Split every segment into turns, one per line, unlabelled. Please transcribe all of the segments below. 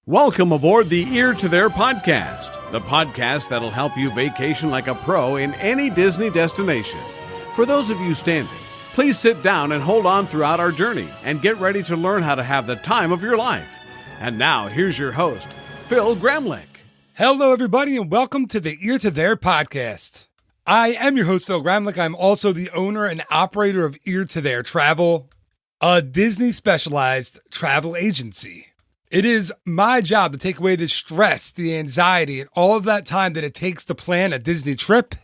Welcome aboard the Ear to There podcast, the podcast that'll help you vacation like a pro in any Disney destination. For those of you standing, please sit down and hold on throughout our journey and get ready to learn how to have the time of your life. And now, here's your host, Phil Gramlich.
Hello, everybody, and welcome to the Ear to There podcast. I am your host, Phil Gramlich. I'm also the owner and operator of Ear to There Travel, a Disney-specialized travel agency. It is my job to take away the stress, the anxiety, and all of that time that it takes to plan a Disney trip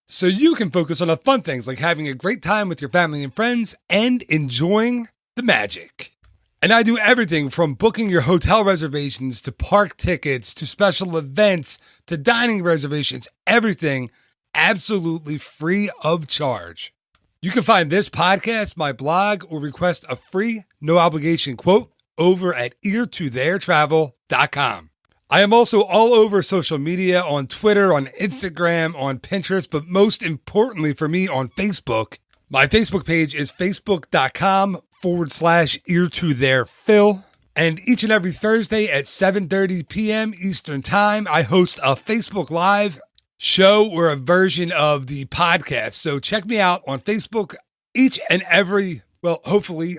so you can focus on the fun things like having a great time with your family and friends and enjoying the magic. And I do everything from booking your hotel reservations to park tickets to special events to dining reservations, everything absolutely free of charge. You can find this podcast, my blog, or request a free, no obligation quote over at eartotheretravel.com. I am also all over social media, on Twitter, on Instagram, on Pinterest, but most importantly for me on Facebook. My Facebook page is facebook.com/eartotherphil. And each and every Thursday at 7:30 p.m. Eastern Time, I host a Facebook Live show or a version of the podcast. So check me out on Facebook each and every, hopefully,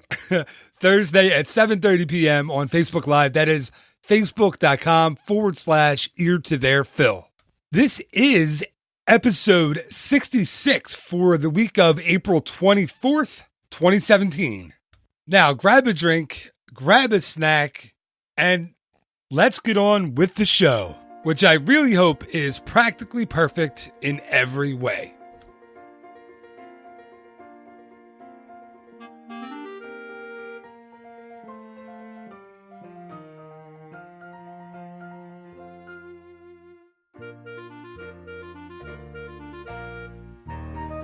Thursday at 7:30 p.m. on Facebook Live. That is facebook.com/eartotherphil. This is episode 66 for the week of April 24th, 2017. Now, grab a drink, grab a snack, and let's get on with the show, which I really hope is practically perfect in every way.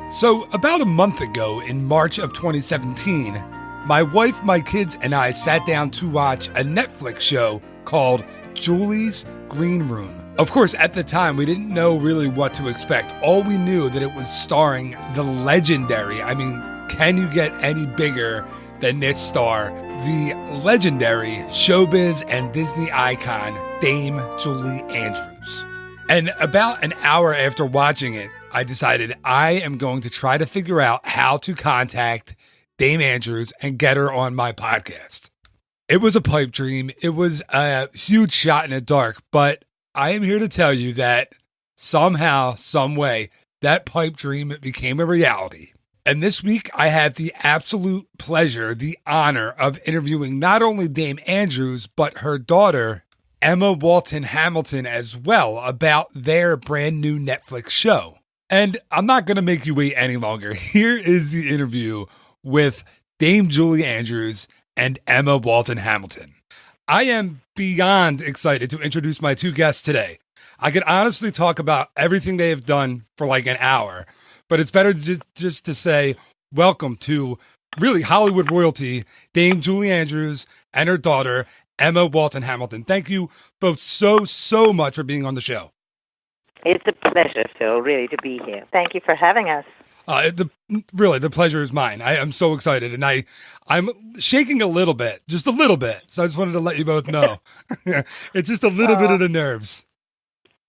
So, about a month ago, in March of 2017, my wife, my kids, and I sat down to watch a Netflix show called Julie's Greenroom. Of course, at the time, we didn't know really what to expect. All we knew that it was starring the legendary, can you get any bigger than this star? The legendary showbiz and Disney icon, Dame Julie Andrews. And about an hour after watching it, I decided I am going to try to figure out how to contact Dame Andrews and get her on my podcast. It was a pipe dream. It was a huge shot in the dark, but I am here to tell you that somehow, some way, that pipe dream became a reality. And this week, I had the absolute pleasure, the honor of interviewing not only Dame Andrews, but her daughter, Emma Walton Hamilton, as well, about their brand new Netflix show. And I'm not going to make you wait any longer. Here is the interview with Dame Julie Andrews and Emma Walton Hamilton. I am beyond excited to introduce my two guests today. I could honestly talk about everything they have done for like an hour, but it's better just to say welcome to really Hollywood royalty, Dame Julie Andrews and her daughter, Emma Walton Hamilton. Thank you both so much for being on the show.
It's a pleasure, Phil, really, to be here. Thank you for having us.
The pleasure is mine. I am so excited, and I'm shaking a little bit, just a little bit. So I just wanted to let you both know. It's just a little bit of the nerves.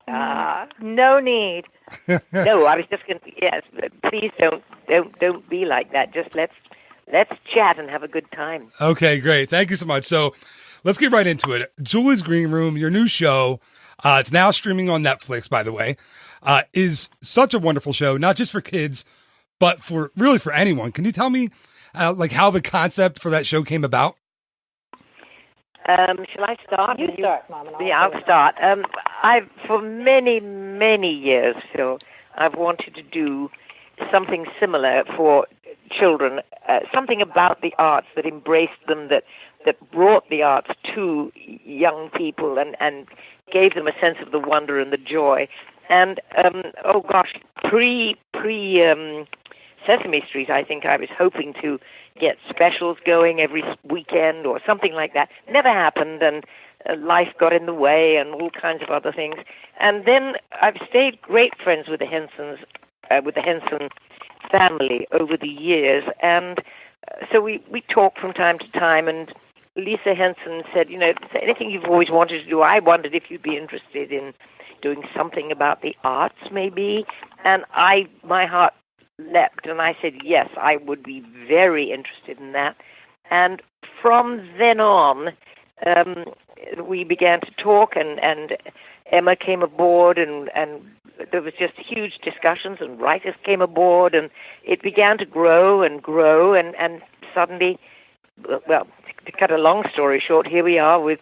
No need. No, I was just going to. Yes, please don't be like that. Just let's chat and have a good time.
Okay, great. Thank you so much. So let's get right into it. Julie's Greenroom, your new show. It's now streaming on Netflix, by the way, is such a wonderful show, not just for kids, but for anyone. Can you tell me how the concept for that show came about?
Shall I start?
You start, Mom.
I'll start. I've for many years, Phil, I've wanted to do something similar for children, something about the arts that embraced them, that brought the arts to young people and gave them a sense of the wonder and the joy. And, pre Sesame Street, I think I was hoping to get specials going every weekend or something like that. Never happened, and life got in the way and all kinds of other things. And then I've stayed great friends with the Hensons, with the Henson family over the years, and so we talk from time to time, and Lisa Henson said, is there anything you've always wanted to do? I wondered if you'd be interested in doing something about the arts, maybe. And my heart leapt, and I said, yes, I would be very interested in that. And from then on, we began to talk, and Emma came aboard, and there was just huge discussions, and writers came aboard, and it began to grow and grow, and suddenly, well, to cut a long story short, here we are with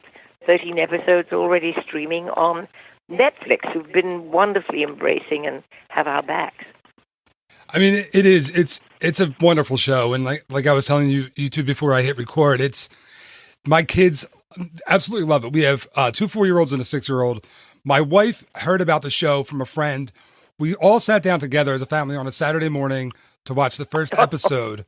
13 episodes already streaming on Netflix, who've been wonderfully embracing and have our backs.
I mean, it is. It's a wonderful show, and like I was telling you two before I hit record, it's my kids absolutely love it. We have 2 4-year-olds and a 6-year-old. My wife heard about the show from a friend. We all sat down together as a family on a Saturday morning to watch the first episode,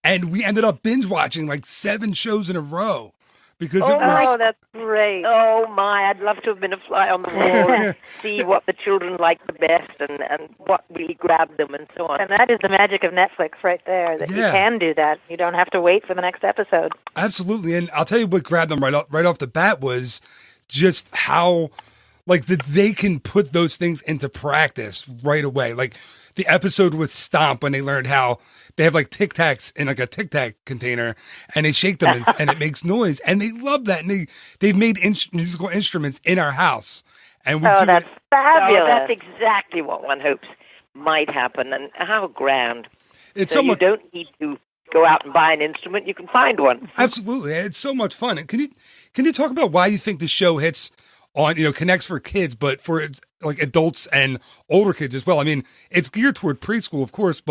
and we ended up binge watching like 7 shows in a row. Because it was...
Oh, that's great.
Oh, my, I'd love to have been a fly on the wall and see what the children like the best and what really grabbed them and so on.
And that is the magic of Netflix right there, that you can do that. You don't have to wait for the next episode.
Absolutely. And I'll tell you what grabbed them right off the bat was just how, like, that they can put those things into practice right away. Like, the episode with Stomp, when they learned how they have like Tic Tacs in like a Tic Tac container, and they shake them and it makes noise, and they love that. And they've made musical instruments in our house, and
that's fabulous.
So that's exactly what one hopes might happen, and how grand.
It's
so you don't need to go out and buy an instrument; you can find one.
Absolutely, it's so much fun. And can you talk about why you think the show hits on, connects for kids, but for like adults and older kids as well? I mean, it's geared toward preschool, of course,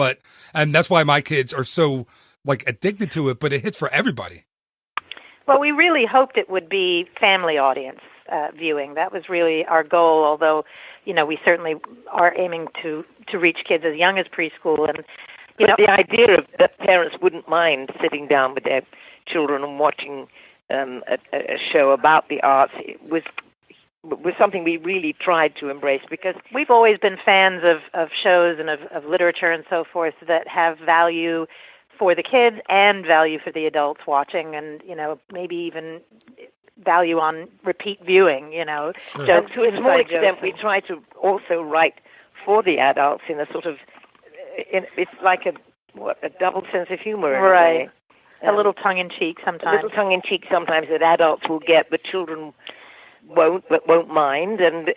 and that's why my kids are so like addicted to it, but it hits for everybody.
Well, we really hoped it would be family audience viewing. That was really our goal, although, we certainly are aiming to reach kids as young as preschool. And,
the idea of that parents wouldn't mind sitting down with their children and watching a show about the arts was something we really tried to embrace, because
we've always been fans of shows and of literature and so forth that have value for the kids and value for the adults watching, and maybe even value on repeat viewing.
Sure. So to a small extent, we try to also write for the adults in a sort of it's like a double sense of humor,
right? A little tongue in cheek sometimes.
A little tongue in cheek sometimes that adults will get, but children won't mind, and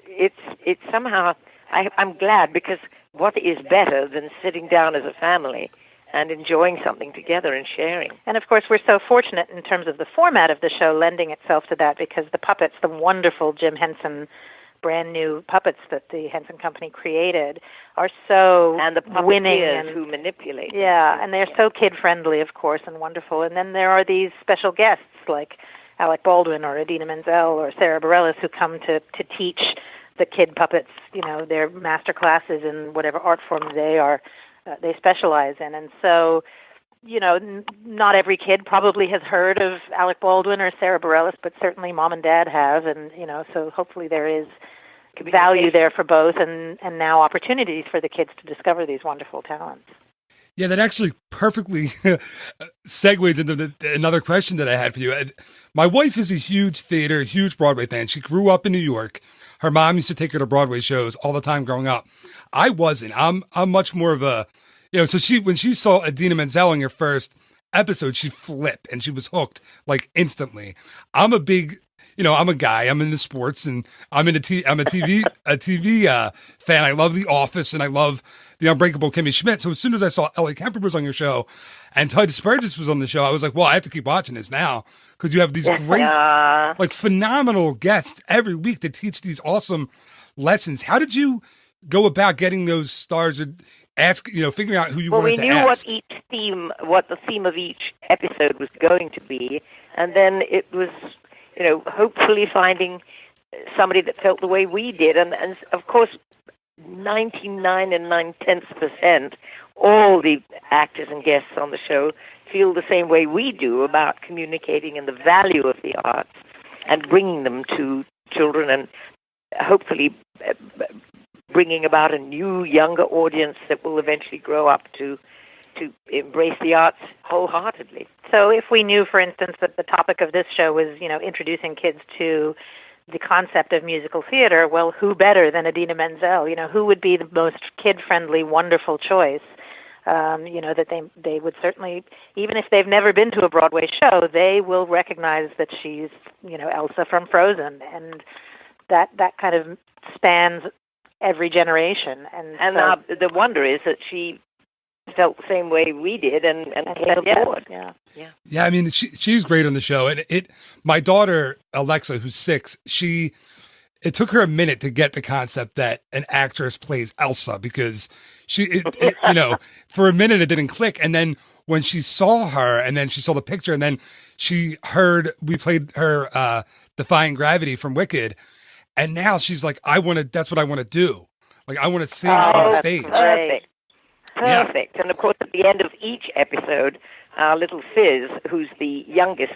it's somehow I'm glad, because what is better than sitting down as a family and enjoying something together and sharing?
And of course, we're so fortunate in terms of the format of the show lending itself to that, because the puppets, the wonderful Jim Henson brand new puppets that the Henson Company created, are so
and the
winning
and who manipulate.
Yeah, and they're so kid friendly, of course, and wonderful. And then there are these special guests like Alec Baldwin or Idina Menzel or Sarah Bareilles, who come to teach the kid puppets, their master classes in whatever art form they specialize in. And so, not every kid probably has heard of Alec Baldwin or Sarah Bareilles, but certainly mom and dad have. And, so hopefully there is value there for both, and now opportunities for the kids to discover these wonderful talents.
Yeah, that actually perfectly segues into another question that I had for you. My wife is a huge Broadway fan. She grew up in New York. Her mom used to take her to Broadway shows all the time growing up. I wasn't. I'm much more of a, so when she saw Idina Menzel in her first episode, she flipped and she was hooked like instantly. I'm a big, I'm a guy. I'm into sports, and I'm a TV fan. I love The Office, and I love The Unbreakable Kimmy Schmidt. So as soon as I saw Ellie Kemper was on your show and Titus Burgess was on the show, I was like, well, I have to keep watching this now, because you have these great, like, phenomenal guests every week that teach these awesome lessons. How did you go about getting those stars and figuring out who you wanted to ask?
Well, we knew what the theme of each episode was going to be, and then it was, hopefully finding somebody that felt the way we did, and of course, 99 9/10%, all the actors and guests on the show feel the same way we do about communicating and the value of the arts and bringing them to children, and hopefully bringing about a new, younger audience that will eventually grow up to to embrace the arts wholeheartedly.
So if we knew, for instance, that the topic of this show was, introducing kids to the concept of musical theater, well, who better than Idina Menzel? Who would be the most kid-friendly, wonderful choice? That they would certainly, even if they've never been to a Broadway show, they will recognize that she's, Elsa from Frozen, and that kind of spans every generation. And
the wonder is that she felt the same way we did and came aboard.
Yeah. I mean, she's great on the show, and my daughter Alexa, who's 6, it took her a minute to get the concept that an actress plays Elsa, because for a minute it didn't click, and then when she saw her, and then she saw the picture, and then she heard we played her Defying Gravity from Wicked, and now she's like, that's what I want to do. Like, I want to sing on stage.
Perfect.
Yeah.
And of course, at the end of each episode, our little Fizz, who's the youngest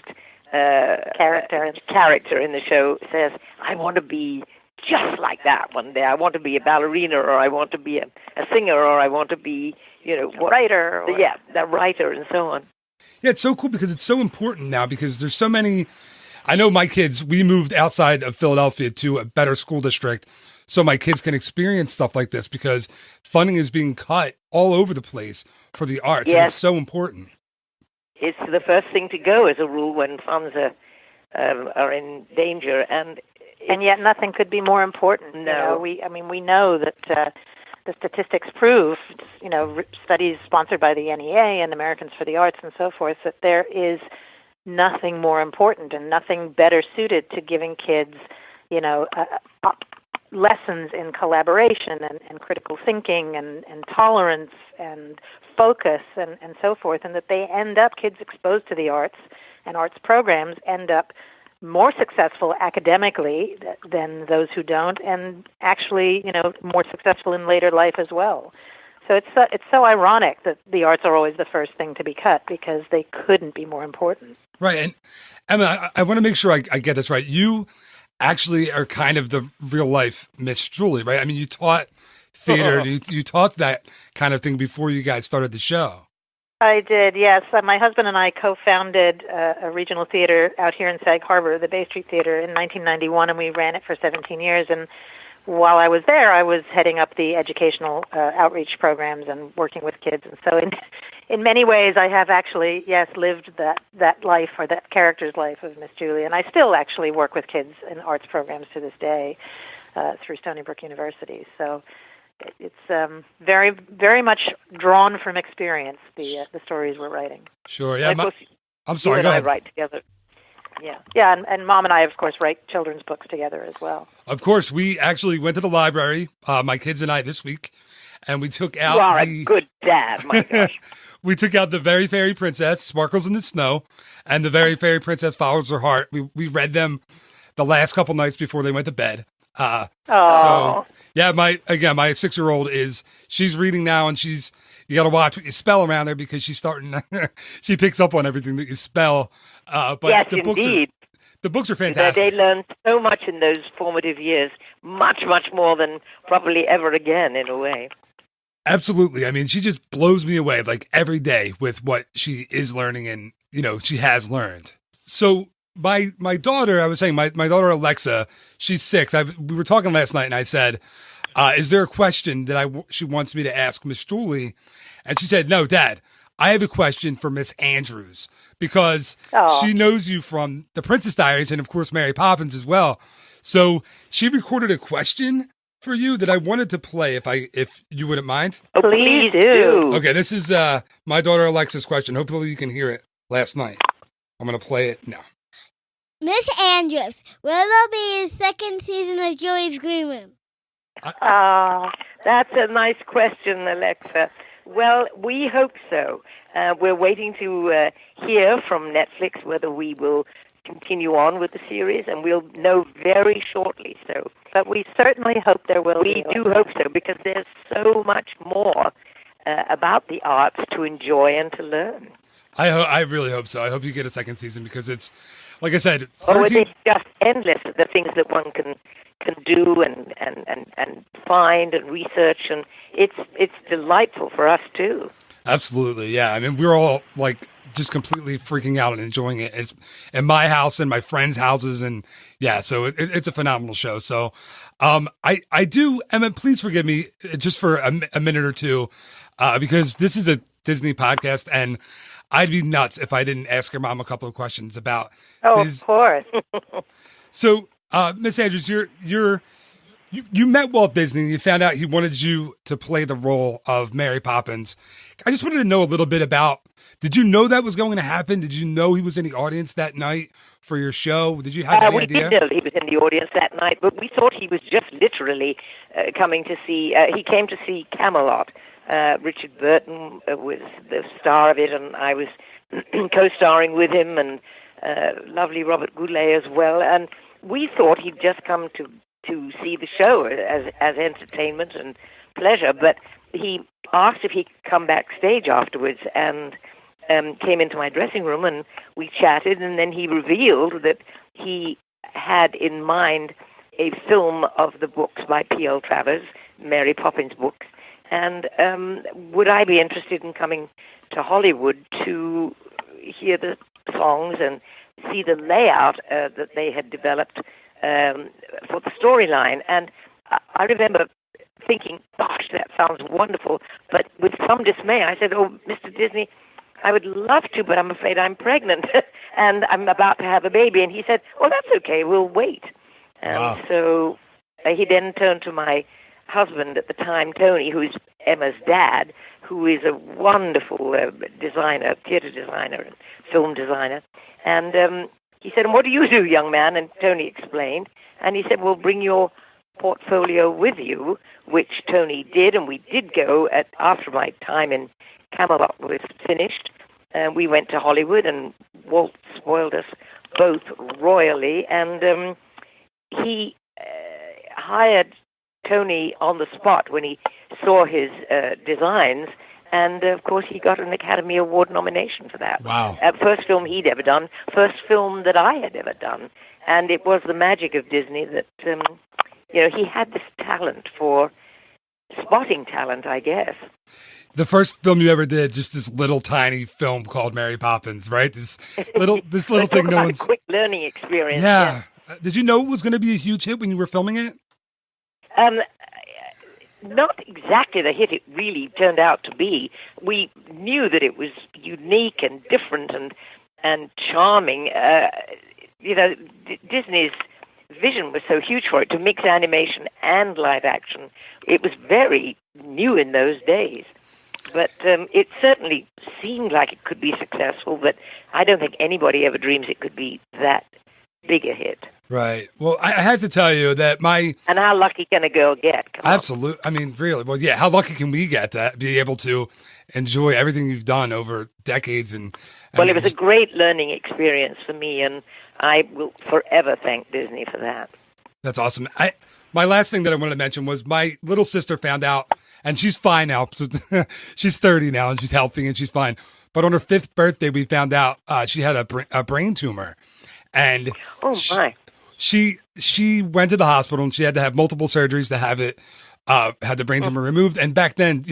character in the show, says, I want to be just like that one day. I want to be a ballerina, or I want to be a singer, or I want to be,
a writer.
The writer, and so on.
Yeah, it's so cool because it's so important now, because there's so many. I know my kids, we moved outside of Philadelphia to a better school district so my kids can experience stuff like this, because funding is being cut all over the place for the arts.
Yes.
And it's so important.
It's the first thing to go, as a rule, when funds are in danger, and
yet nothing could be more important.
No,
we know that the statistics prove, studies sponsored by the NEA and Americans for the Arts and so forth, that there is nothing more important and nothing better suited to giving kids, lessons in collaboration and critical thinking and tolerance and focus and so forth, and that kids exposed to the arts and arts programs end up more successful academically than those who don't, and actually, more successful in later life as well. So it's so ironic that the arts are always the first thing to be cut, because they couldn't be more important.
Right. And Emma, I want to make sure I get this right. You actually are kind of the real life Miss Julie, right? I mean, you taught theater, you taught that kind of thing before you guys started the show.
I did, yes. My husband and I co-founded a regional theater out here in Sag Harbor, the Bay Street Theater, in 1991, and we ran it for 17 years. And while I was there, I was heading up the educational outreach programs and working with kids. And so in many ways, I have actually, lived that life, or that character's life of Miss Julie. And I still actually work with kids in arts programs to this day through Stony Brook University. So it's very, very much drawn from experience, the stories we're writing.
Sure, yeah. I'm sorry,
you and
go
I
ahead.
write together.
Yeah, and Mom and I, of course, write children's books together as well.
Of course, we actually went to the library, my kids and I, this week, and we took out
You are a good dad, my gosh.
We took out The Very Fairy Princess, Sparkles in the Snow, and The Very Fairy Princess Follows Her Heart. We read them the last couple nights before they went to bed. So, yeah, my 6-year-old she's reading now, and you got to watch what you spell around her, because she's starting, she picks up on everything that you spell. But
yes,
indeed. The books are fantastic.
They learn so much in those formative years, much, much more than probably ever again, in a way.
Absolutely. I mean, she just blows me away, like, every day with what she is learning and, she has learned. So my daughter, I was saying, my daughter Alexa, she's 6. We were talking last night, and I said, is there a question that she wants me to ask Miss Julie? And she said, no, Dad, I have a question for Miss Andrews, because she knows you from The Princess Diaries and, of course, Mary Poppins as well. So she recorded a question for you that I wanted to play, if you wouldn't mind.
Oh, please do.
Okay, this is my daughter Alexa's question. Hopefully you can hear it last night. I'm going to play it now.
Miss Andrews, will there be a second season of Julie's Greenroom?
That's a nice question, Alexa. Well, we hope so. We're waiting to hear from Netflix whether we will continue on with the series, and we'll know very shortly.
But we certainly hope there will be.
We do hope so, because there's so much more about the arts to enjoy and to learn.
I really hope so. I hope you get a second season, because it's, like I said, 13...
it's just endless, the things that one can do and find and research, and it's delightful for us too.
Absolutely, yeah. I mean, we were all like just completely freaking out and enjoying it. It's in my house and my friends' houses, and yeah, so it's a phenomenal show. So, I do, Emma, please forgive me just for a minute or two, because this is a Disney podcast, and I'd be nuts if I didn't ask your mom a couple of questions about.
Of course.
So, Miss Andrews, you met Walt Disney and you found out he wanted you to play the role of Mary Poppins. I just wanted to know a little bit about, did you know that was going to happen? Did you know he was in the audience that night for your show? Did you have any idea?
We did know he was in the audience that night, but we thought he was just literally coming to see, he came to see Camelot. Richard Burton was the star of it, and I was co-starring with him, and lovely Robert Goulet as well. And we thought he'd just come to see the show as entertainment and pleasure, but he asked if he could come backstage afterwards, and came into my dressing room, and we chatted, and then he revealed that he had in mind a film of the books by P.L. Travers, Mary Poppins books, and would I be interested in coming to Hollywood to hear the songs and see the layout that they had developed for the storyline. And I remember thinking, gosh, that sounds wonderful. But with some dismay, I said, oh, Mr. Disney, I would love to, but I'm afraid I'm pregnant and I'm about to have a baby. And he said, well, that's okay, we'll wait. And so he then turned to my husband at the time, Tony, who's Emma's dad, who is a wonderful designer, theater designer and film designer. And he said, what do you do, young man? And Tony explained. And he said, well, bring your portfolio with you, which Tony did. And we did go after my time in Camelot was finished. We went to Hollywood, and Walt spoiled us both royally. And he hired Tony on the spot when he saw his designs. And, of course, he got an Academy Award nomination for that.
Wow.
First film he'd ever done, first film that I had ever done. And it was the magic of Disney that, he had this talent for spotting talent, I guess.
The first film you ever did, just this little tiny film called Mary Poppins, right? This little thing no one's...
a quick learning experience.
Yeah. Did you know it was going to be a huge hit when you were filming it?
Not exactly the hit it really turned out to be. We knew that it was unique and different and charming. Disney's vision was so huge for it to mix animation and live action. It was very new in those days. But it certainly seemed like it could be successful, but I don't think anybody ever dreams it could be that big a hit.
Right. Well, I have to tell you that
And how lucky can a girl get?
Absolutely. I mean, really. Well, yeah, how lucky can we get to be able to enjoy everything you've done over decades? It
was a great learning experience for me, and I will forever thank Disney for that.
That's awesome. My last thing that I wanted to mention was my little sister found out, and she's fine now. She's 30 now, and she's healthy, and she's fine. But on her 5th birthday, we found out she had a brain tumor. And she went to the hospital, and she had to have multiple surgeries to have it, had the brain tumor removed. And back then,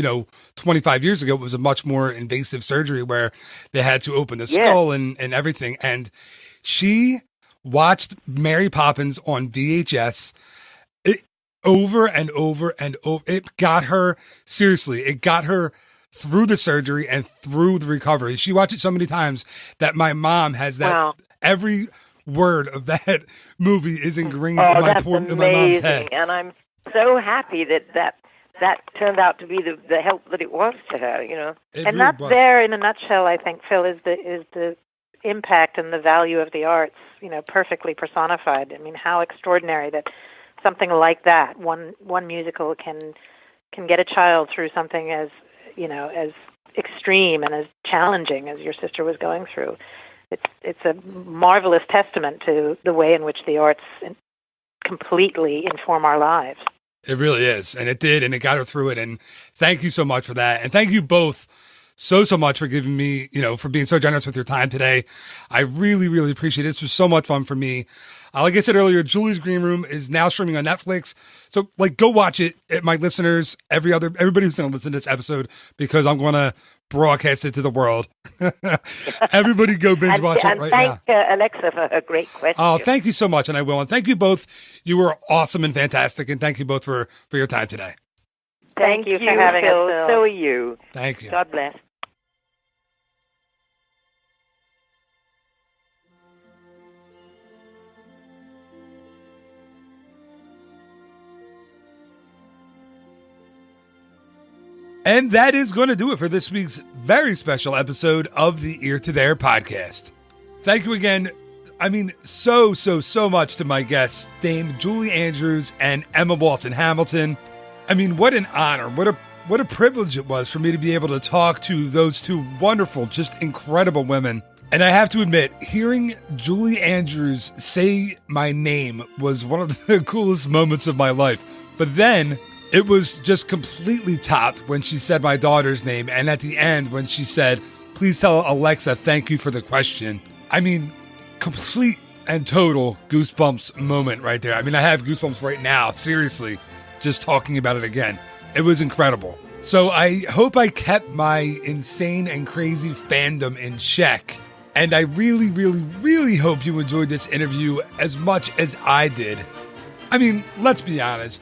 25 years ago, it was a much more invasive surgery where they had to open the skull and everything. And she watched Mary Poppins on VHS over and over and over. It got her, seriously, it got her through the surgery and through the recovery. She watched it so many times that my mom has that every word of that movie is ingrained in my mom's head.
And I'm so happy that turned out to be the help that it was to her,
And really that's was. There in a nutshell, I think, Phil, is the impact and the value of the arts, perfectly personified. I mean, how extraordinary that something like that, one musical can get a child through something as extreme and as challenging as your sister was going through. It's a marvelous testament to the way in which the arts completely inform our lives.
It really is, and it did, and it got her through it, and thank you so much for that, and thank you both so much for giving me, for being so generous with your time today. I really, really appreciate it. This was so much fun for me. Like I said earlier, Julie's Green Room is now streaming on Netflix. So go watch it. My listeners, everybody who's going to listen to this episode, because I'm going to broadcast it to the world. Everybody go binge watch it right now.
And thank Alexa for her great question.
Oh, thank you so much. And I will. And thank you both. You were awesome and fantastic. And thank you both for your time today.
Thank you for having us, Phil.
So are you.
Thank you.
God bless.
And that is going to do it for this week's very special episode of the Ear to There podcast. Thank you again. So much to my guests, Dame Julie Andrews and Emma Walton Hamilton. What an honor. What a privilege it was for me to be able to talk to those two wonderful, just incredible women. And I have to admit, hearing Julie Andrews say my name was one of the coolest moments of my life. But then it was just completely topped when she said my daughter's name. And at the end, when she said, "Please tell Alexa, thank you for the question." Complete and total goosebumps moment right there. I have goosebumps right now, seriously, just talking about it again. It was incredible. So I hope I kept my insane and crazy fandom in check. And I really, really, really hope you enjoyed this interview as much as I did. Let's be honest.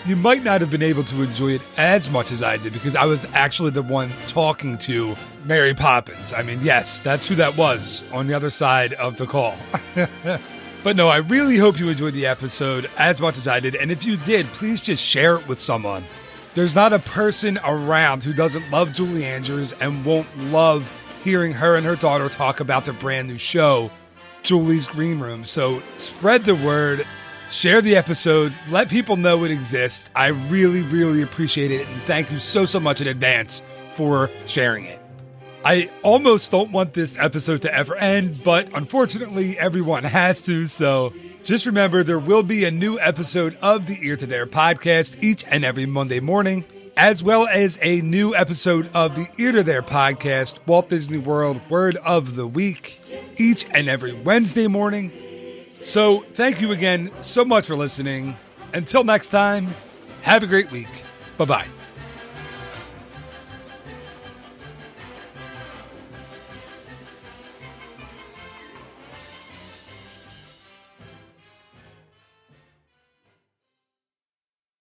You might not have been able to enjoy it as much as I did, because I was actually the one talking to Mary Poppins. Yes, that's who that was on the other side of the call. But no, I really hope you enjoyed the episode as much as I did. And if you did, please just share it with someone. There's not a person around who doesn't love Julie Andrews and won't love hearing her and her daughter talk about their brand new show, Julie's Green Room. So spread the word. Share the episode. Let people know it exists. I really, really appreciate it. And thank you so much in advance for sharing it. I almost don't want this episode to ever end, but unfortunately, everyone has to. So just remember, there will be a new episode of the Ear to There podcast each and every Monday morning, as well as a new episode of the Ear to There podcast, Walt Disney World Word of the Week, each and every Wednesday morning. So thank you again so much for listening. Until next time, have a great week. Bye-bye.